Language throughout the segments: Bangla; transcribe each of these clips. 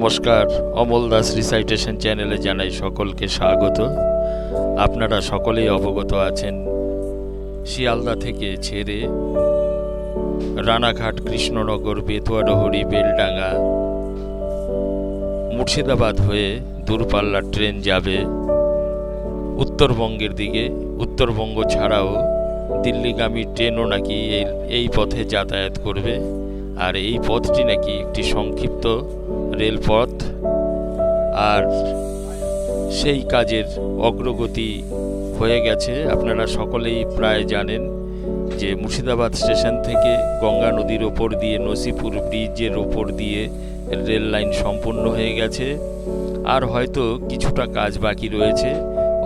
নমস্কার, অমল দাস রিসাইটেশন চ্যানেলে জানাই সকলকে স্বাগত। আপনারা সকলেই অবগত আছেন, শিয়ালদা থেকে ছেড়ে রানাঘাট, কৃষ্ণনগর, বেতুয়াডহরি, বেলডাঙ্গা, মুর্শিদাবাদ হয়ে দূরপাল্লার ট্রেন যাবে উত্তরবঙ্গের দিকে। উত্তরবঙ্গ ছাড়াও দিল্লিগামী ট্রেনও নাকি এই পথে যাতায়াত করবে। আর এই পথটি নাকি একটি সংক্ষিপ্ত রেলপথ। আর সেই কাজের অগ্রগতি হয়ে গেছে। আপনারা সকলেই প্রায় জানেন যে মুর্শিদাবাদ স্টেশন থেকে গঙ্গা নদীর ওপর দিয়ে নসিপুর ব্রিজের ওপর দিয়ে রেল লাইন সম্পূর্ণ হয়ে গেছে। আর হয়তো কিছুটা কাজ বাকি রয়েছে।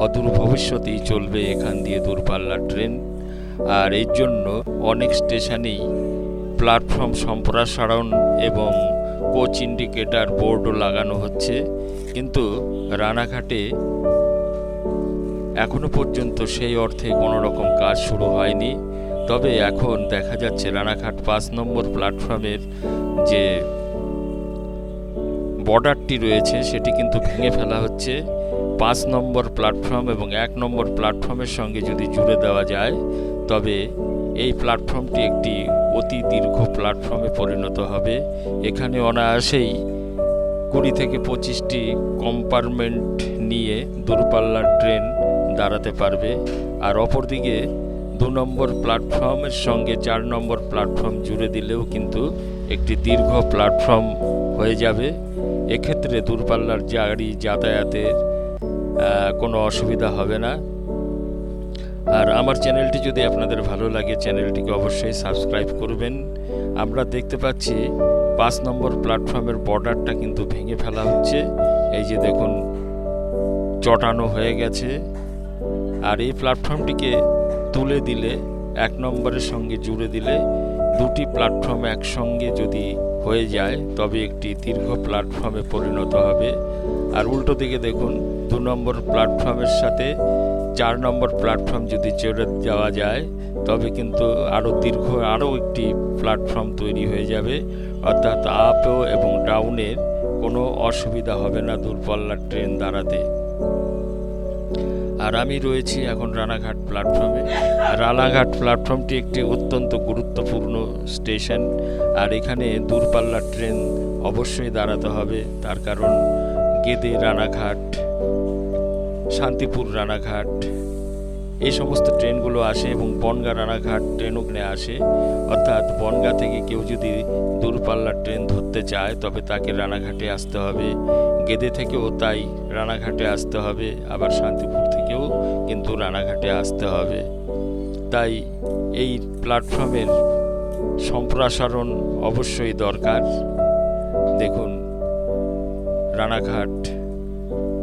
অদূর ভবিষ্যতেই চলবে এখান দিয়ে দূরপাল্লার ট্রেন। আর এর জন্য অনেক স্টেশনেই প্ল্যাটফর্ম সম্প্রসারণ এবং কোচ ইন্ডিকেটর বোর্ডও লাগানো হচ্ছে, কিন্তু রানাঘাটে এখনো পর্যন্ত সেই অর্থে কোনো রকম কাজ শুরু হয়নি। তবে এখন দেখা যাচ্ছে রানাঘাট 5 নম্বর প্ল্যাটফর্মের যে বর্ডারটি রয়েছে সেটি কিন্তু ভেঙে ফেলা হচ্ছে। 5 নম্বর প্ল্যাটফর্ম এবং 1 নম্বর প্ল্যাটফর্মের সঙ্গে যদি জুড়ে দেওয়া যায় তবে এই প্ল্যাটফর্মটি একটি অতি দীর্ঘ প্ল্যাটফর্মে পরিণত হবে। এখানে অনায়াসেই 20 থেকে 25টি কম্পার্টমেন্ট নিয়ে দূরপাল্লার ট্রেন দাঁড়াতে পারবে। আর অপরদিকে 2 নম্বর প্ল্যাটফর্মের সঙ্গে 4 নম্বর প্ল্যাটফর্ম জুড়ে দিলেও কিন্তু একটি দীর্ঘ প্ল্যাটফর্ম হয়ে যাবে। এক্ষেত্রে দূরপাল্লার গাড়ি যাতায়াতের কোনো অসুবিধা হবে না। আর আমার চ্যানেলটি যদি আপনাদের ভালো লাগে, চ্যানেলটিকে অবশ্যই সাবস্ক্রাইব করবেন। আমরা দেখতে পাচ্ছি 5 নম্বর প্ল্যাটফর্মের বর্ডারটা কিন্তু ভেঙে ফেলা হচ্ছে। এই যে দেখুন, চটানো হয়ে গেছে। আর এই প্ল্যাটফর্মটিকে তুলে দিলে 1 নম্বরের সঙ্গে জুড়ে দিলে 2টি প্ল্যাটফর্ম একসঙ্গে যদি হয়ে যায় তবে একটি দীর্ঘ প্ল্যাটফর্মে পরিণত হবে। আর উল্টো দিকে দেখুন, 2 নম্বর প্ল্যাটফর্মের সাথে 4 নম্বর প্ল্যাটফর্ম যদি জুড়ে দেওয়া যায় তবে কিন্তু আরও একটি প্ল্যাটফর্ম তৈরি হয়ে যাবে। অর্থাৎ আপও এবং ডাউনের কোনো অসুবিধা হবে না দূরপাল্লার ট্রেন দাঁড়াতে। আর আমি রয়েছি এখন রানাঘাট প্ল্যাটফর্মে। রানাঘাট প্ল্যাটফর্মটি একটি অত্যন্ত গুরুত্বপূর্ণ স্টেশন। আর এখানে দূরপাল্লার ট্রেন অবশ্যই দাঁড়াতে হবে। তার কারণ গেদে রানাঘাট, শান্তিপুর রানাঘাট এই সমস্ত ট্রেনগুলো আসে এবং বনগাঁ রানাঘাট ট্রেনও আসে। অর্থাৎ বনগাঁ থেকে কেউ যদি দূরপাল্লার ট্রেন ধরতে চায় তবে তাকে রানাঘাটে আসতে হবে। গেদে থেকেও তাই রানাঘাটে আসতে হবে, আবার শান্তিপুর থেকেও কিন্তু রানাঘাটে আসতে হবে। তাই এই প্ল্যাটফর্মের সম্প্রসারণ অবশ্যই দরকার। দেখুন, রানাঘাট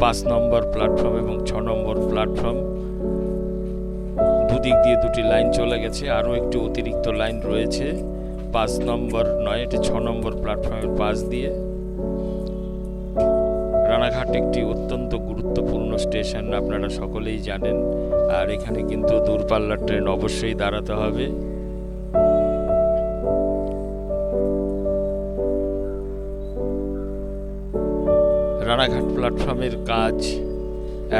5 নম্বর প্ল্যাটফর্ম এবং 6 নম্বর প্ল্যাটফর্ম দুদিক দিয়ে 2টি লাইন চলে গেছে। আরও একটি অতিরিক্ত লাইন রয়েছে 5 নম্বর নয়, এটি 6 নম্বর প্ল্যাটফর্মের পাশ দিয়ে। রানাঘাট একটি অত্যন্ত গুরুত্বপূর্ণ স্টেশন, আপনারা সকলেই জানেন। আর এখানে কিন্তু দূরপাল্লার ট্রেন অবশ্যই দাঁড়াতে হবে। রানাঘাট প্ল্যাটফর্মের কাজ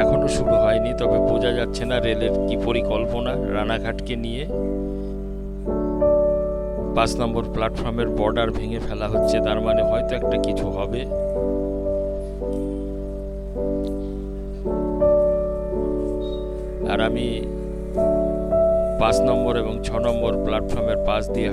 এখনো শুরু হয়নি, তবে বোঝা যাচ্ছে না রেলের কি পরিকল্পনা রানাঘাটকে নিয়ে। 5 নম্বর প্ল্যাটফর্মের বর্ডার ভেঙে ফেলা হচ্ছে, তার মানে হয়তো একটা কিছু হবে। আর আমি 5 নম্বর এবং 6 নম্বর প্ল্যাটফর্মের পাশ দিয়ে